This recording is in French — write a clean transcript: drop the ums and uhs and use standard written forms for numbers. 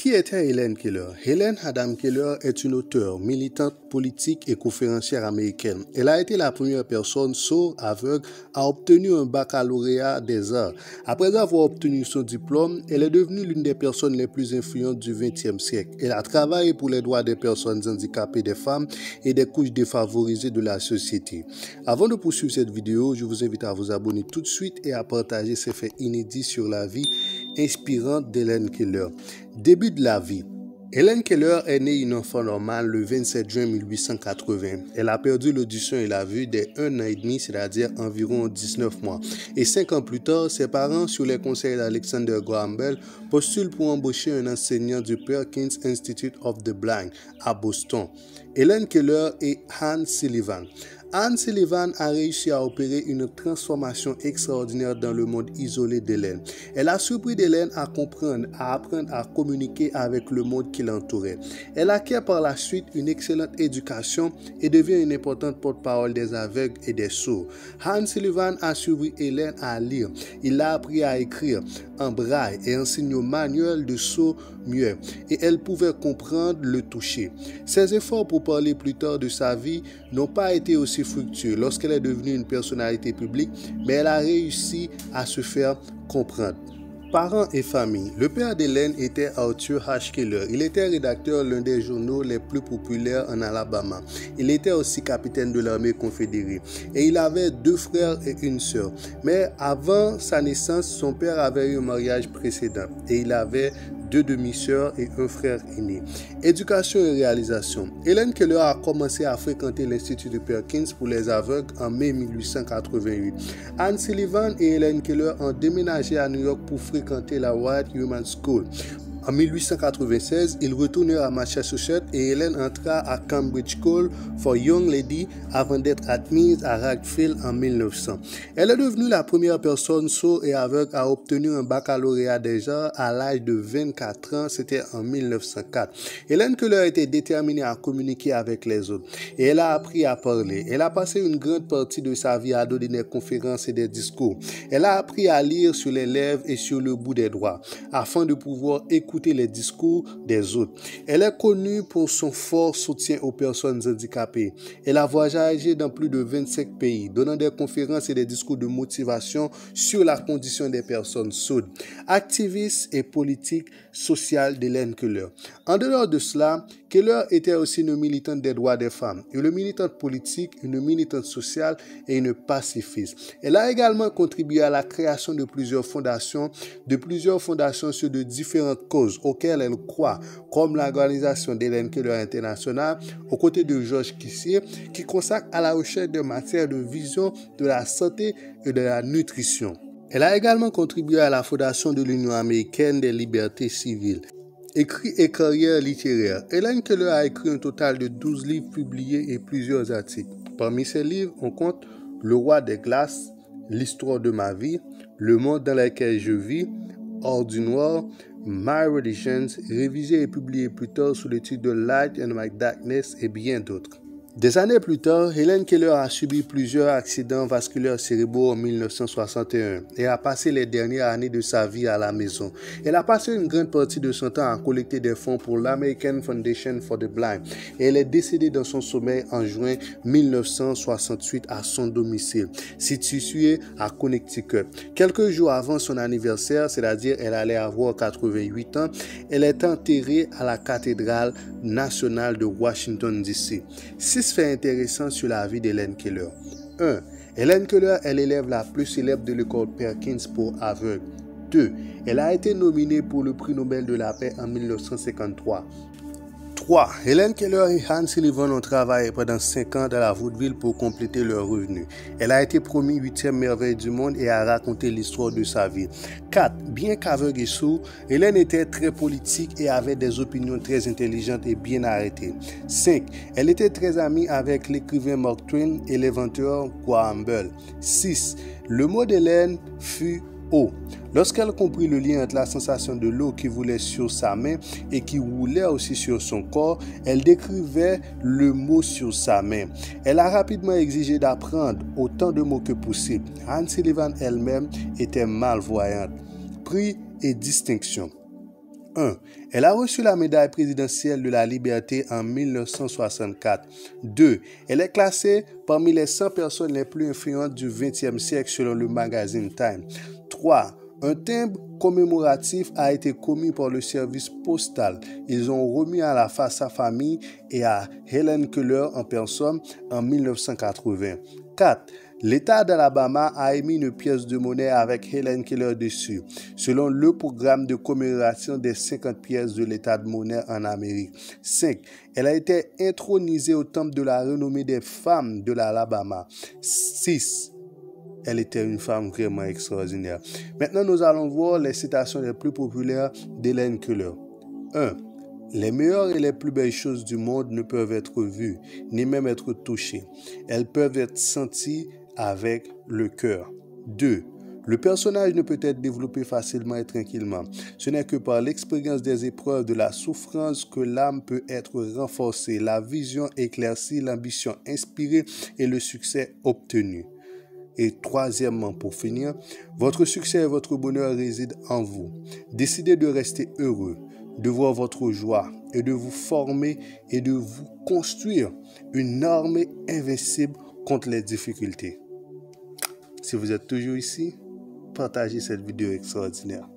Qui était Helen Keller? Helen Adam Keller est une auteure, militante politique et conférencière américaine. Elle a été la première personne sourde aveugle à obtenir un baccalauréat des arts. Après avoir obtenu son diplôme, elle est devenue l'une des personnes les plus influentes du XXe siècle. Elle a travaillé pour les droits des personnes handicapées, des femmes et des couches défavorisées de la société. Avant de poursuivre cette vidéo, je vous invite à vous abonner tout de suite et à partager ces faits inédits sur la vie inspirante d'Helen Keller. Début de la vie. Helen Keller est née une enfant normale le 27 juin 1880. Elle a perdu l'audition et la vue dès 1 an et demi, c'est-à-dire environ 19 mois. Et 5 ans plus tard, ses parents, sur les conseils d'Alexander Graham Bell, postulent pour embaucher un enseignant du Perkins Institute of the Blind à Boston. Helen Keller et Anne Sullivan. Anne Sullivan a réussi à opérer une transformation extraordinaire dans le monde isolé d'Hélène. Elle a surpris d'Hélène à comprendre, à apprendre à communiquer avec le monde qui l'entourait. Elle acquiert par la suite une excellente éducation et devient une importante porte-parole des aveugles et des sourds. Anne Sullivan a suivi Hélène à lire. Il l'a appris à écrire en braille et en signaux manuels de sourds-muets, et elle pouvait comprendre le toucher. Ses efforts pour parler plus tard de sa vie n'ont pas été aussi fructueux lorsqu'elle est devenue une personnalité publique, mais elle a réussi à se faire comprendre. Parents et famille. Le père d'Hélène était Arthur H. Keller. Il était rédacteur l'un des journaux les plus populaires en Alabama. Il était aussi capitaine de l'armée confédérée. Et il avait 2 frères et une sœur. Mais avant sa naissance, son père avait eu un mariage précédent. Et il avait 2 demi-sœurs et un frère aîné. Éducation et réalisation. Helen Keller a commencé à fréquenter l'Institut de Perkins pour les aveugles en mai 1888. Anne Sullivan et Helen Keller ont déménagé à New York pour fréquenter la White Human School. En 1896, ils retournèrent à Massachusetts et Helen entra à Cambridge School for Young Ladies avant d'être admise à Radcliffe en 1900. Elle est devenue la première personne sourde et aveugle à obtenir un baccalauréat des arts à l'âge de 24 ans, c'était en 1904. Helen Keller était déterminée à communiquer avec les autres et elle a appris à parler. Elle a passé une grande partie de sa vie à donner des conférences et des discours. Elle a appris à lire sur les lèvres et sur le bout des doigts afin de pouvoir écouter les discours des autres. Elle est connue pour son fort soutien aux personnes handicapées. Elle a voyagé dans plus de 25 pays, donnant des conférences et des discours de motivation sur la condition des personnes sourdes. Activiste et politique sociale d'Helen Keller. En dehors de cela, Keller était aussi une militante des droits des femmes, une militante politique, une militante sociale et une pacifiste. Elle a également contribué à la création de plusieurs fondations sur de différentes causes auxquelles elle croit, comme l'organisation d'Helen Keller International, aux côtés de Georges Kissier, qui consacre à la recherche de matières de vision de la santé et de la nutrition. Elle a également contribué à la fondation de l'Union américaine des libertés civiles. Écrit et carrière littéraire. Helen Keller a écrit un total de 12 livres publiés et plusieurs articles. Parmi ces livres, on compte Le roi des glaces, L'histoire de ma vie, Le monde dans lequel je vis, Hors du noir, My Religions, révisé et publié plus tard sous le titre de Light and My Darkness et bien d'autres. Des années plus tard, Helen Keller a subi plusieurs accidents vasculaires cérébraux en 1961 et a passé les dernières années de sa vie à la maison. Elle a passé une grande partie de son temps à collecter des fonds pour l'American Foundation for the Blind et elle est décédée dans son sommeil en juin 1968 à son domicile, situé à Connecticut. Quelques jours avant son anniversaire, c'est-à-dire elle allait avoir 88 ans, elle est enterrée à la cathédrale nationale de Washington, D.C. 6 faits intéressants sur la vie d'Helen Keller. 1. Helen Keller est l'élève la plus célèbre de l'école Perkins pour aveugles. 2. Elle a été nominée pour le prix Nobel de la paix en 1953. 3. Helen Keller et Anne Sullivan ont travaillé pendant 5 ans dans la vaudeville pour compléter leurs revenus. Elle a été promue 8e merveille du monde et a raconté l'histoire de sa vie. 4. Bien qu'aveugle et sourd, Helen était très politique et avait des opinions très intelligentes et bien arrêtées. 5. Elle était très amie avec l'écrivain Mark Twain et l'inventeur Graham Bell. 6. Le mot d'Helen fut eau. Lorsqu'elle comprit le lien entre la sensation de l'eau qui voulait sur sa main et qui roulait aussi sur son corps, elle décrivait le mot sur sa main. Elle a rapidement exigé d'apprendre autant de mots que possible. Anne Sullivan elle-même était malvoyante. Prix et distinction. 1. Elle a reçu la médaille présidentielle de la liberté en 1964. 2. Elle est classée parmi les 100 personnes les plus influentes du XXe siècle selon le magazine Time. 3. Un timbre commémoratif a été commis par le service postal. Ils ont remis à sa famille et à Helen Keller en personne en 1980. 4. L'État d'Alabama a émis une pièce de monnaie avec Helen Keller dessus, selon le programme de commémoration des 50 pièces de l'État de monnaie en Amérique. 5. Elle a été intronisée au temple de la renommée des femmes de l'Alabama. 6. Elle était une femme vraiment extraordinaire. Maintenant, nous allons voir les citations les plus populaires d'Helen Keller. 1. Les meilleures et les plus belles choses du monde ne peuvent être vues, ni même être touchées. Elles peuvent être senties avec le cœur. 2. Le personnage ne peut être développé facilement et tranquillement. Ce n'est que par l'expérience des épreuves, de la souffrance que l'âme peut être renforcée, la vision éclaircie, l'ambition inspirée et le succès obtenu. Et troisièmement, pour finir, votre succès et votre bonheur résident en vous. Décidez de rester heureux, de voir votre joie et de vous former et de vous construire une armée invincible contre les difficultés. Si vous êtes toujours ici, partagez cette vidéo extraordinaire.